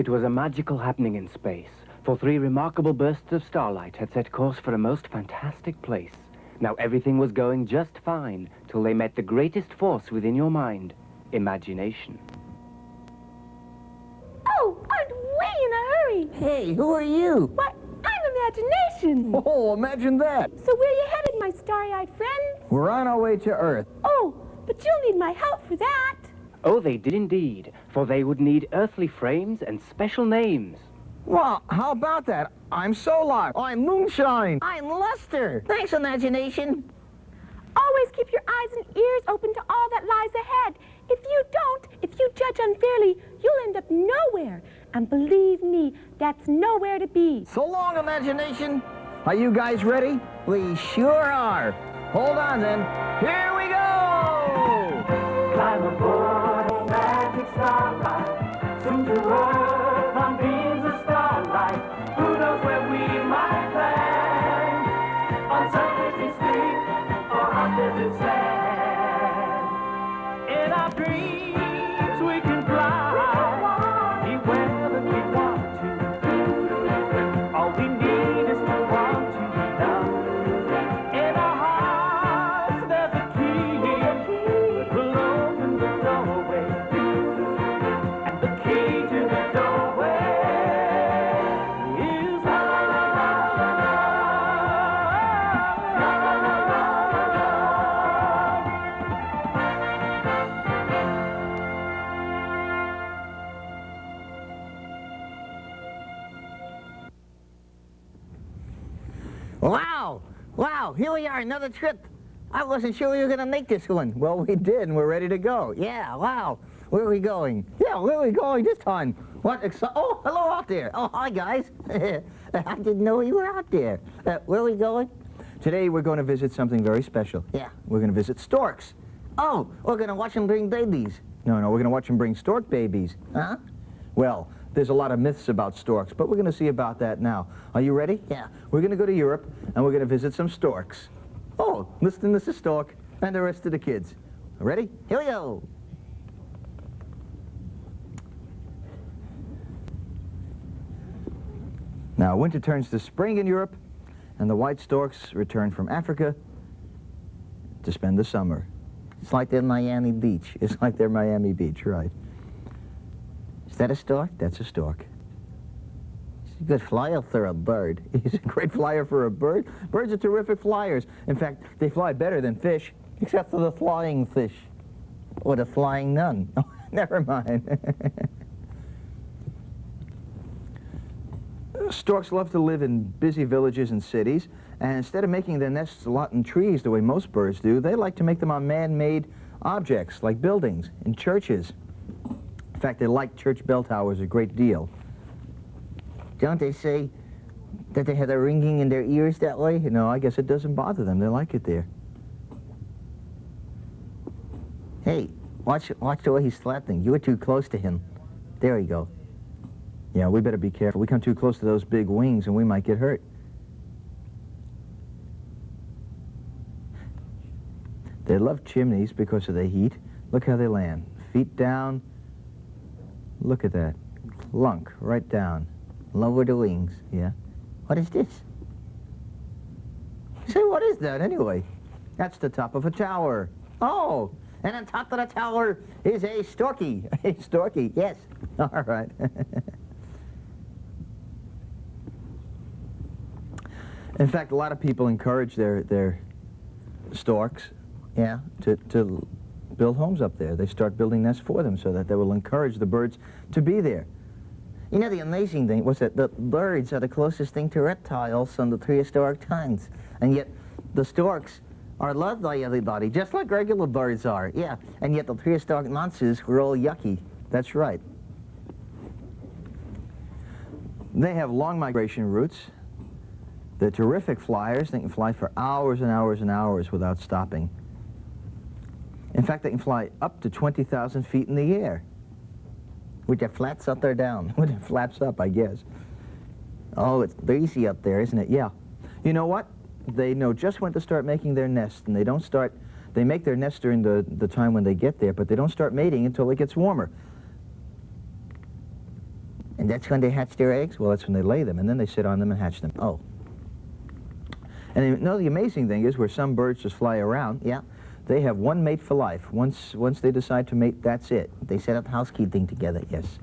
It was a magical happening in space, for 3 remarkable bursts of starlight had set course for a most fantastic place. Now everything was going just fine, till they met the greatest force within your mind, imagination. Oh, I'm way in a hurry. Hey, who are you? Why, I'm imagination. Oh, imagine that. So where are you headed, my starry-eyed friend? We're on our way to Earth. Oh, but you'll need my help for that. Oh, they did indeed, for they would need earthly frames and special names. Well, how about that? I'm Solar. I'm Moonshine. I'm Luster. Thanks, imagination. Always keep your eyes and ears open to all that lies ahead. If you don't, if you judge unfairly, you'll end up nowhere. And believe me, that's nowhere to be. So long, imagination. Are you guys ready? We sure are. Hold on, then. Here we go! Climb aboard a magic starlight, soon to Earth on beams of starlight. Who knows where we might land? On surface steep or on desert sand. In our dreams we can fly, anywhere that we want to. All we need is to want to love. In our hearts there's a key that will open the doorway. And the key to the doorway is love. Wow! Wow, here we are, another trip. I wasn't sure we were going to make this one. Well, we did, and we're ready to go. Yeah, wow. Where are we going? Yeah, where are we going this time? What oh, hello out there. Oh, hi, guys. I didn't know you were out there. Where are we going? Today, we're going to visit something very special. Yeah. We're going to visit storks. Oh, we're going to watch them bring babies. No, we're going to watch them bring stork babies. Huh? Well, there's a lot of myths about storks, but we're going to see about that now. Are you ready? Yeah. We're going to go to Europe, and we're going to visit some storks. Oh, listen, this is Stork, and the rest of the kids. Ready? Here we go. Now, winter turns to spring in Europe, and the white storks return from Africa to spend the summer. It's like they're Miami Beach. It's like they're Miami Beach, right. Is that a stork? That's a stork. He's a good flyer for a bird. He's a great flyer for a bird. Birds are terrific flyers. In fact, they fly better than fish, except for the flying fish. Or the flying nun. Oh, never mind. Storks love to live in busy villages and cities, and instead of making their nests a lot in trees the way most birds do, they like to make them on man-made objects, like buildings and churches. In fact, they like church bell towers a great deal. Don't they say that they have the ringing in their ears that way? No, I guess it doesn't bother them. They like it there. Hey, watch the way he's flapping. You were too close to him. There you go. Yeah, we better be careful. We come too close to those big wings and we might get hurt. They love chimneys because of the heat. Look how they land. Feet down. Look at that. Lunk, right down. Lower the wings, yeah. What is this? Say, what is that anyway? That's the top of a tower. Oh, and on top of the tower is a storky. A storky, yes. All right. In fact, a lot of people encourage their storks, yeah, to build homes up there. They start building nests for them so that they will encourage the birds to be there. You know, the amazing thing was that the birds are the closest thing to reptiles on the prehistoric times. And yet, the storks are loved by everybody, just like regular birds are. Yeah, and yet the prehistoric monsters were all yucky. That's right. They have long migration routes. They're terrific flyers. They can fly for hours and hours and hours without stopping. In fact, they can fly up to 20,000 feet in the air. With their flats up or down? With their flaps up, I guess. Oh, it's breezy up there, isn't it? Yeah. You know what? They know just when to start making their nest, and they make their nest during the time when they get there, but they don't start mating until it gets warmer. And that's when they hatch their eggs? Well, that's when they lay them, and then they sit on them and hatch them. Oh. And you know, the amazing thing is where some birds just fly around, yeah, they have one mate for life. Once they decide to mate, that's it. They set up housekeeping together, yes.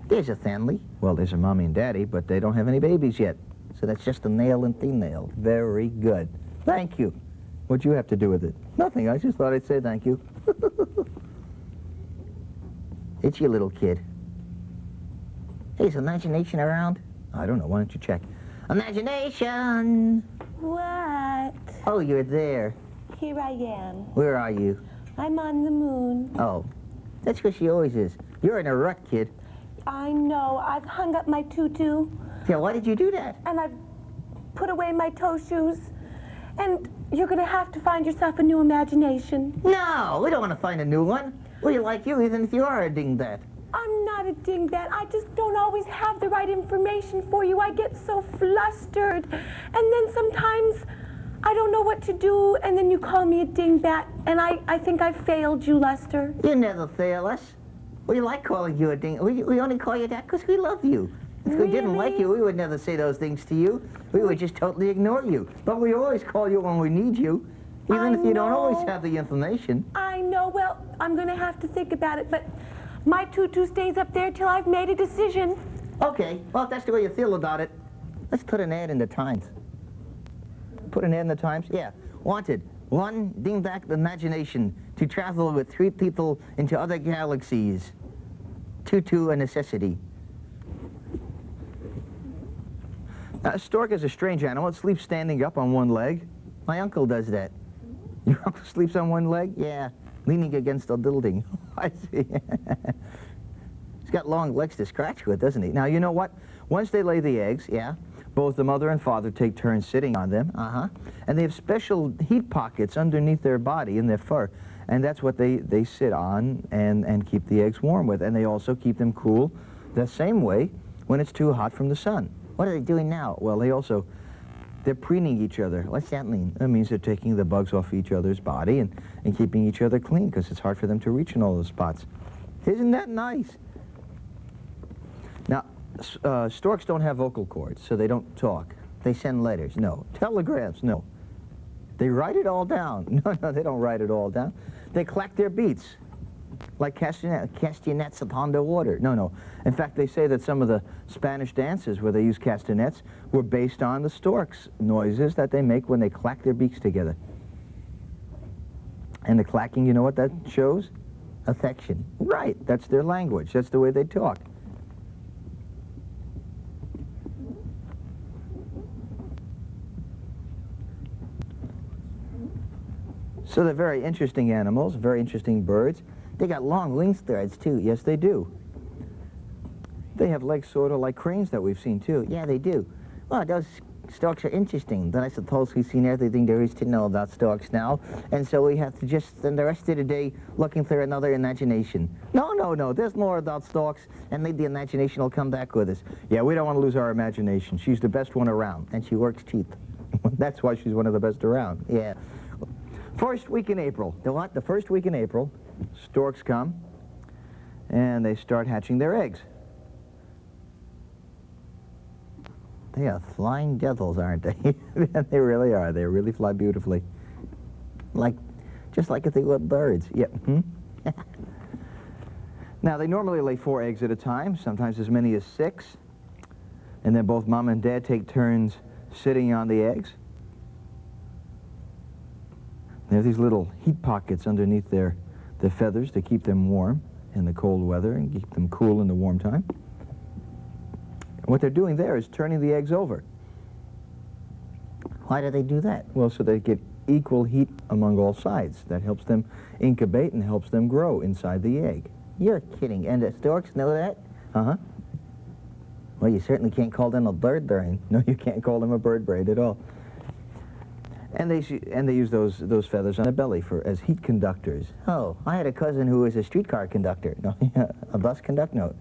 There's a family. Well, there's a mommy and daddy, but they don't have any babies yet. So that's just a male and female. Very good. Thank you. What'd you have to do with it? Nothing. I just thought I'd say thank you. It's your little kid. Hey, is imagination around? I don't know. Why don't you check? Imagination! What? Oh, you're there. Here I am. Where are you? I'm on the moon. Oh, that's where she always is. You're in a rut, kid. I know. I've hung up my tutu. Yeah, why did you do that? And I've put away my toe shoes. And you're going to have to find yourself a new imagination. No, we don't want to find a new one. We like you, even if you are a dingbat. I'm not a dingbat. I just don't always have the right information for you. I get so flustered. And then sometimes I don't know what to do, and then you call me a dingbat, and I think I failed you, Lester. You never fail us. We like calling you a ding. We only call you that because we love you. If we didn't like you, we would never say those things to you. We would just totally ignore you. But we always call you when we need you, even if you don't always have the information. I know. Well, I'm going to have to think about it, but my tutu stays up there till I've made a decision. Okay. Well, if that's the way you feel about it, let's put an ad in the Times. Put an ad in the Times? Yeah. Wanted. One dingbat imagination to travel with 3 people into other galaxies. Tutu a necessity. A stork is a strange animal. It sleeps standing up on one leg. My uncle does that. Your uncle sleeps on one leg? Yeah, leaning against a building. I see. He's got long legs to scratch with, doesn't he? Now, you know what? Once they lay the eggs, yeah, both the mother and father take turns sitting on them. And they have special heat pockets underneath their body in their fur. And that's what they sit on and keep the eggs warm with. And they also keep them cool the same way when it's too hot from the sun. What are they doing now? Well, they're preening each other. What's that mean? That means they're taking the bugs off each other's body and keeping each other clean because it's hard for them to reach in all those spots. Isn't that nice? Now, storks don't have vocal cords, so they don't talk. They send letters, no. Telegrams, no. They write it all down. No, they don't write it all down. They clack their beats, like castanets upon the water. No. In fact, they say that some of the Spanish dances where they use castanets were based on the storks' noises that they make when they clack their beaks together. And the clacking, you know what that shows? Affection. Right, that's their language. That's the way they talk. So they're very interesting animals, very interesting birds. They got long wing threads, too. Yes, they do. They have legs sort of like cranes that we've seen, too. Yeah, they do. Well, those storks are interesting, but I suppose we've seen everything there is to know about storks now, and so we have to just spend the rest of the day looking for another imagination. No, there's more about storks, and maybe the imagination will come back with us. Yeah, we don't want to lose our imagination. She's the best one around, and she works teeth. That's why she's one of the best around, yeah. First week in April. The what? The first week in April, storks come, and they start hatching their eggs. They are flying devils, aren't they? They really are. They really fly beautifully. Just like if they were birds. Yep. Now, they normally lay 4 eggs at a time, sometimes as many as 6. And then both mom and dad take turns sitting on the eggs. They have these little heat pockets underneath their feathers to keep them warm in the cold weather and keep them cool in the warm time. What they're doing there is turning the eggs over. Why do they do that? Well, so they get equal heat among all sides. That helps them incubate and helps them grow inside the egg. You're kidding. And the storks know that? Well, you certainly can't call them a bird brain. No, you can't call them a bird brain at all. And they use those feathers on their belly as heat conductors. Oh, I had a cousin who was a streetcar conductor. No, a bus conductor? No.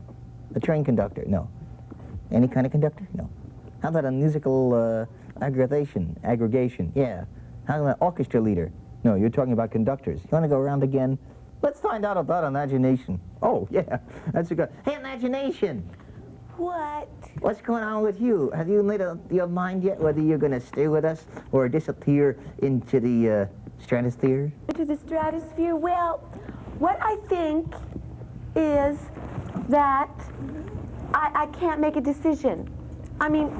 A train conductor? No. Any kind of conductor? No. How about a musical aggregation? Yeah. How about an orchestra leader? No, you're talking about conductors. You want to go around again? Let's find out about imagination. Oh, yeah, that's a good... Hey, imagination! What? What's going on with you? Have you made up your mind yet whether you're going to stay with us or disappear into the stratosphere? To the stratosphere? Well, what I think is that I can't make a decision. I mean...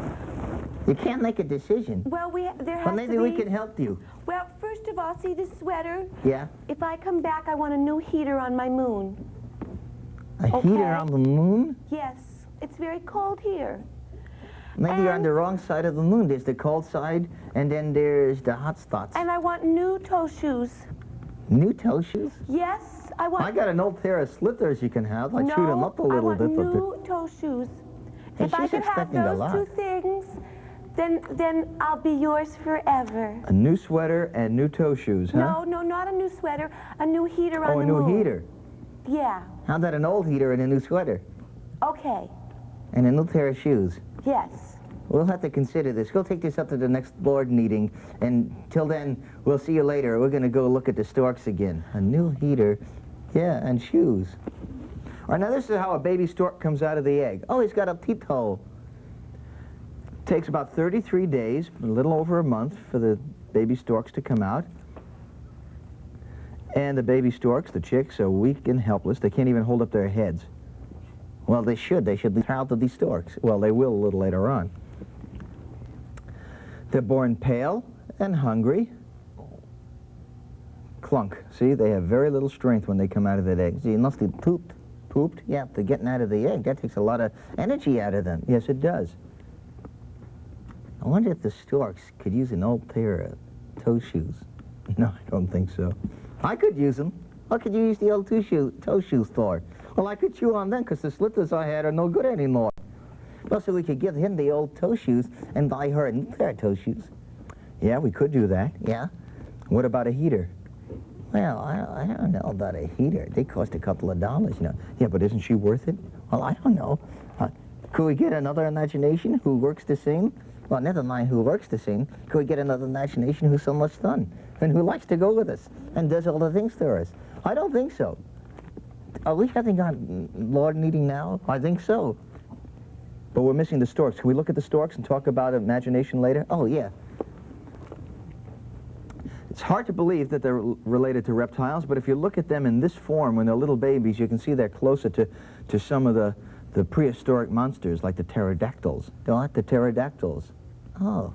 You can't make a decision. Well, there has Well, maybe we to be... can help you. Well, first of all, see this sweater? Yeah? If I come back, I want a new heater on my moon. A heater on the moon? Yes. It's very cold here. Maybe you're on the wrong side of the moon. There's the cold side, and then there's the hot spots. And I want new toe shoes. New toe shoes? Yes, I want... I got an old pair of slippers you can have. I'd shoot them up a little bit. I want new toe shoes. Hey, if I she's could have expecting a those lot. two things, then I'll be yours forever. A new sweater and new toe shoes, huh? No, not a new sweater. A new heater on Oh, the a new moon. heater. Yeah. How about an old heater and a new sweater? Okay. And a new pair of shoes? Yes. We'll have to consider this. We'll take this up to the next board meeting, and till then, we'll see you later. We're going to go look at the storks again. A new heater, yeah, and shoes. All right, now this is how a baby stork comes out of the egg. Oh, he's got a peephole. Takes about 33 days, a little over a month, for the baby storks to come out. And the baby storks, the chicks, are weak and helpless. They can't even hold up their heads. Well, they should. They should be proud to be storks. Well, they will a little later on. They're born pale and hungry. Clunk. See, they have very little strength when they come out of that egg. See, unless they pooped. Yeah, they're getting out of the egg. That takes a lot of energy out of them. Yes, it does. I wonder if the storks could use an old pair of toe shoes. No, I don't think so. I could use them. What could you use the old toe shoes for? Well, I could chew on them because the slippers I had are no good anymore. Well, so we could give him the old toe shoes and buy her a new pair of toe shoes. Yeah, we could do that. Yeah. What about a heater? Well, I don't know about a heater. They cost a couple of dollars, you know. Yeah, but isn't she worth it? Well, I don't know. Could we get another imagination who works the same? Well, never mind who works the same. Could we get another imagination who's so much fun and who likes to go with us and does all the things for us? I don't think so. Are we having our Lord meeting now? I think so. But we're missing the storks. Can we look at the storks and talk about imagination later? Oh, yeah. It's hard to believe that they're related to reptiles, but if you look at them in this form when they're little babies, you can see they're closer to some of the prehistoric monsters, like the pterodactyls. Don't the pterodactyls? Oh.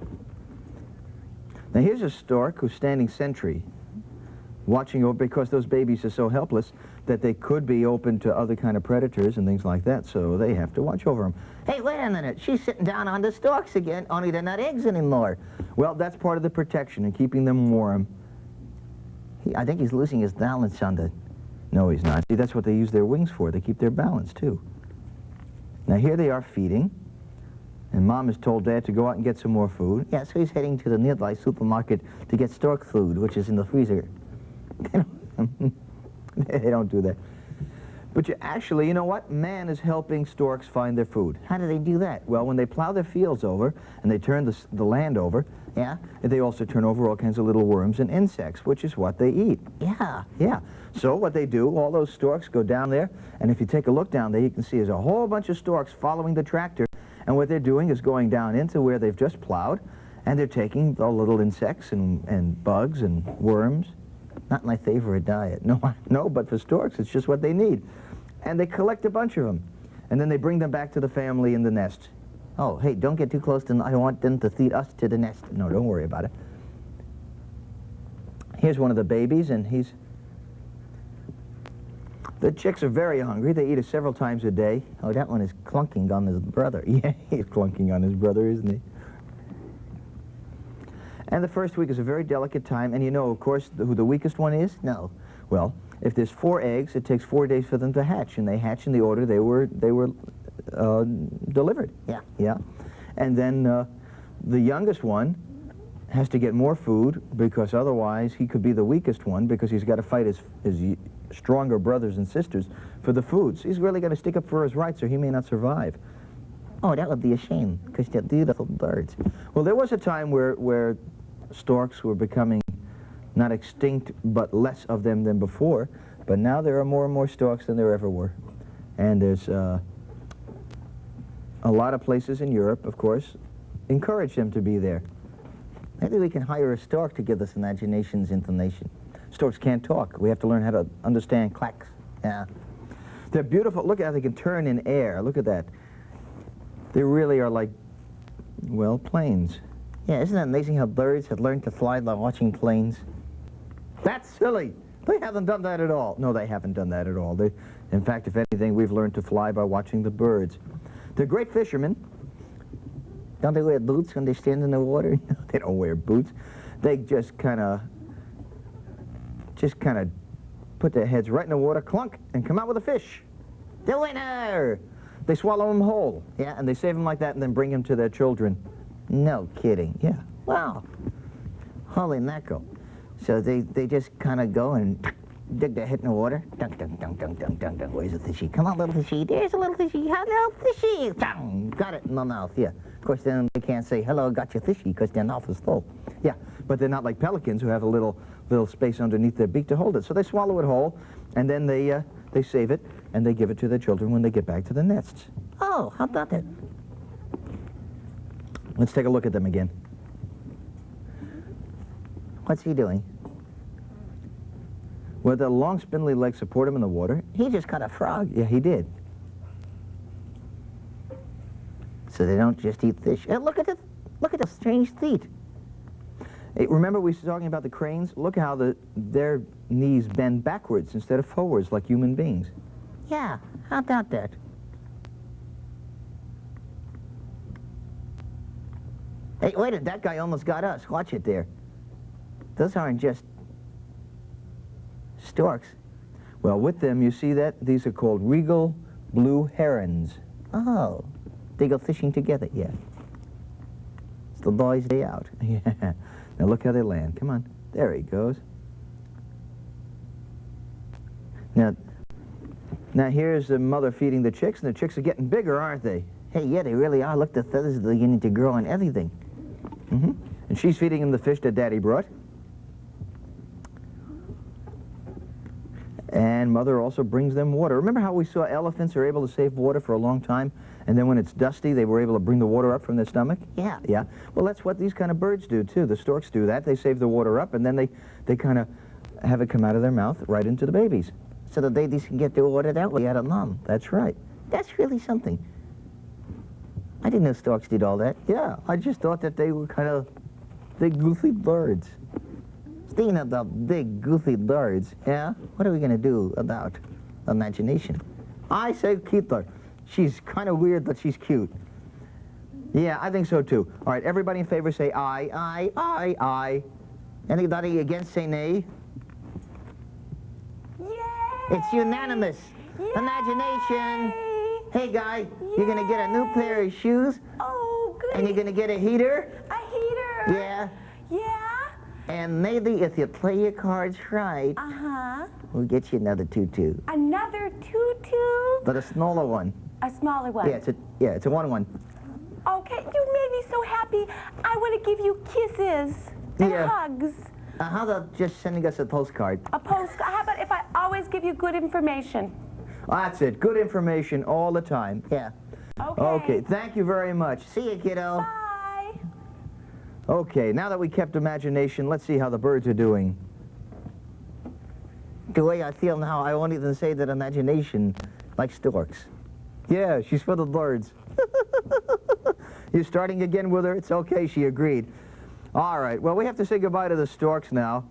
Now here's a stork who's standing sentry, watching over, because those babies are so helpless that they could be open to other kind of predators and things like that, so they have to watch over them. Hey, wait a minute. She's sitting down on the storks again, only they're not eggs anymore. Well, that's part of the protection and keeping them warm. I think he's losing his balance on the... No, he's not. See, that's what they use their wings for. They keep their balance, too. Now, here they are feeding, and Mom has told Dad to go out and get some more food. Yeah, so he's heading to the nearby supermarket to get stork food, which is in the freezer. They don't do that. But actually, you know what? Man is helping storks find their food. How do they do that? Well, when they plow their fields over and they turn the land over, yeah, they also turn over all kinds of little worms and insects, which is what they eat. Yeah. So what they do, all those storks go down there, and if you take a look down there, you can see there's a whole bunch of storks following the tractor, and what they're doing is going down into where they've just plowed, and they're taking the little insects and bugs and worms. Not my favorite diet. No, but for storks, it's just what they need. And they collect a bunch of them, and then they bring them back to the family in the nest. Oh, hey, don't get too close to them. I want them to feed us to the nest. No, don't worry about it. Here's one of the babies, and the chicks are very hungry. They eat it several times a day. Oh, that one is clunking on his brother. Yeah, he's clunking on his brother, isn't he? And the first week is a very delicate time, and you know, of course, who the weakest one is? No. Well, if there's 4 eggs, it takes 4 days for them to hatch, and they hatch in the order they were delivered. Yeah. And then the youngest one has to get more food, because otherwise he could be the weakest one, because he's got to fight his stronger brothers and sisters for the food. So he's really got to stick up for his rights, or he may not survive. Oh, that would be a shame, because they're beautiful birds. Well, there was a time where storks were becoming not extinct, but less of them than before. But now there are more and more storks than there ever were. And there's a lot of places in Europe, of course, encourage them to be there. Maybe we can hire a stork to give us imagination's information. Storks can't talk. We have to learn how to understand clacks. Yeah. They're beautiful. Look at how they can turn in air. Look at that. They really are like, well, planes. Yeah, isn't it amazing how birds have learned to fly by watching planes? That's silly. They haven't done that at all. No, they haven't done that at all. In fact, if anything, we've learned to fly by watching the birds. They're great fishermen. Don't they wear boots when they stand in the water? No, they don't wear boots. They just kind of put their heads right in the water, clunk, and come out with a fish. The winner! They swallow them whole, yeah, and they save them like that and then bring them to their children. No kidding, yeah. Wow. Holy mackerel. So they just kind of go and dig their head in the water. Dunk, dunk, dunk, dunk, dunk, dunk, dunk. Where's the fishy? Come on, little fishy. There's a little fishy. Hello, fishy. Dunk. Got it in the mouth, yeah. Of course, then they can't say, hello, got your fishy, because their mouth is full. Yeah, but they're not like pelicans who have a little space underneath their beak to hold it. So they swallow it whole, and then they save it, and they give it to their children when they get back to the nests. Oh, how about that? Let's take a look at them again. What's he doing? Well, the long spindly legs support him in the water. He just caught a frog. Yeah, he did. So they don't just eat fish. And look at the strange feet. Hey, remember we were talking about the cranes? Look how their knees bend backwards instead of forwards like human beings. Yeah, how about that? Hey, wait a minute, that guy almost got us. Watch it there. Those aren't just storks. Well, with them, you see that? These are called regal blue herons. Oh, they go fishing together, yeah. It's the boys' day out. Yeah. Now look how they land. Come on. There he goes. Now here's the mother feeding the chicks, and the chicks are getting bigger, aren't they? Hey, yeah, they really are. Look, the feathers are beginning to grow on everything. And she's feeding them the fish that Daddy brought. And Mother also brings them water. Remember how we saw elephants are able to save water for a long time, and then when it's dusty, they were able to bring the water up from their stomach? Yeah. Yeah. Well, that's what these kind of birds do, too. The storks do that. They save the water up, and then they kind of have it come out of their mouth right into the babies. So the babies can get their water that way out of mom. That's right. That's really something. I didn't know storks did all that. Yeah, I just thought that they were kind of big, goofy birds. Speaking of the big, goofy birds, yeah, what are we going to do about imagination? I say keep her. She's kind of weird, but she's cute. Yeah, I think so, too. All right, everybody in favor say aye, aye, aye, aye. Anybody against say nay? Yay! It's unanimous. Yay! Imagination. Hey, guy, you're going to get a new pair of shoes. Oh, good. And you're going to get a heater. A heater. Yeah. Yeah. And maybe if you play your cards right, we'll get you another tutu. Another tutu? But a smaller one. A smaller one? Yeah, it's a 1-1. Okay, you made me so happy. I want to give you kisses and hugs. How about just sending us a postcard? A postcard? How about if I always give you good information? That's it. Good information all the time. Yeah. Okay. Okay, thank you very much. See you, kiddo. Bye. Okay, now that we kept imagination, let's see how the birds are doing. The way I feel now, I won't even say that imagination likes storks. Yeah, she's for the birds. You're starting again with her? It's okay, she agreed. All right, well, we have to say goodbye to the storks now.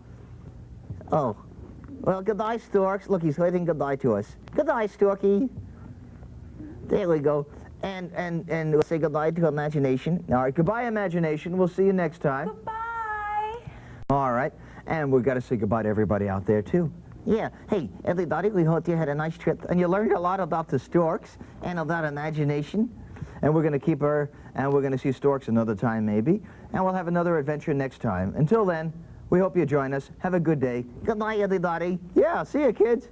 Oh, well, goodbye, storks. Look, he's waving goodbye to us. Goodbye, Storky. There we go. And we'll say goodbye to imagination. All right, goodbye, imagination. We'll see you next time. Goodbye. All right, and we've got to say goodbye to everybody out there, too. Yeah. Hey, everybody, we hope you had a nice trip, and you learned a lot about the storks and about imagination. And we're going to keep her, and we're going to see storks another time, maybe. And we'll have another adventure next time. Until then, we hope you join us. Have a good day. Good night, everybody. Yeah, see you, kids.